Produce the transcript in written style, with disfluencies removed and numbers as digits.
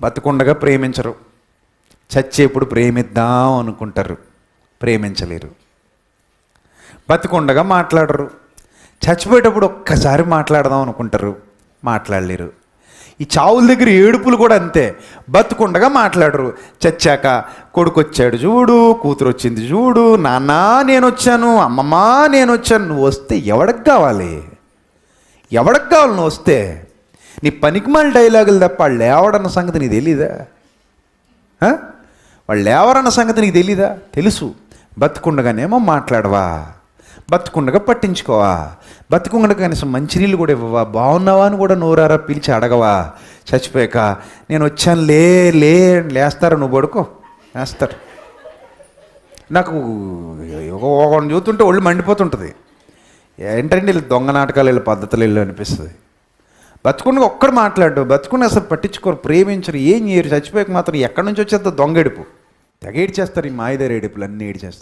బతికుండగా ప్రేమించరు, చచ్చేప్పుడు ప్రేమిద్దాం అనుకుంటారు, ప్రేమించలేరు. బతికుండగా మాట్లాడరు, చచ్చిపోయేటప్పుడు ఒక్కసారి మాట్లాడదాం అనుకుంటారు, మాట్లాడలేరు. ఈ చావుల దగ్గర ఏడుపులు కూడా అంతే. బతుకుండగా మాట్లాడరు, చచ్చాక కొడుకు వచ్చాడు చూడు, కూతురు వచ్చింది చూడు, నాన్న నేను వచ్చాను, అమ్మమ్మ నేను వచ్చాను. నువ్వు వస్తే ఎవడికి కావాలి? ఎవడికి కావాలి నువ్వు వస్తే? నీ పనికిమాల డైలాగులు తప్ప వాళ్ళు లేవడన్న సంగతి నీకు తెలీదా? వాళ్ళు లేవరన్న సంగతి నీకు తెలీదా? తెలుసు. బతుకుండగానేమో మాట్లాడవా, బతుకుండగా పట్టించుకోవా, బతుకుండగా కనీసం మంచినీళ్ళు కూడా ఇవ్వవా, బాగున్నావా అని కూడా నోరారా పిలిచి అడగవా. చచ్చిపోయాక నేను వచ్చాను లేస్తారు, నువ్వు పడుకో వేస్తారు. నాకు ఒకరిని చూస్తుంటే ఒళ్ళు మండిపోతుంటుంది. ఏంటంటే వీళ్ళు దొంగ నాటకాలు, వీళ్ళ పద్ధతులు వీళ్ళు అనిపిస్తుంది. బతుకుండగా ఒక్కడు మాట్లాడు, బతుకుండగా అసలు పట్టించుకోరు, ప్రేమించరు, ఏం చేయరు. చచ్చిపోయాక మాత్రం ఎక్కడి నుంచి వచ్చేద్దో దొంగ ఏడుపు, తెగ ఏడ్చేస్తారు. ఈ మాయదారి ఏడుపులు అన్నీ ఏడ్చేస్తారు.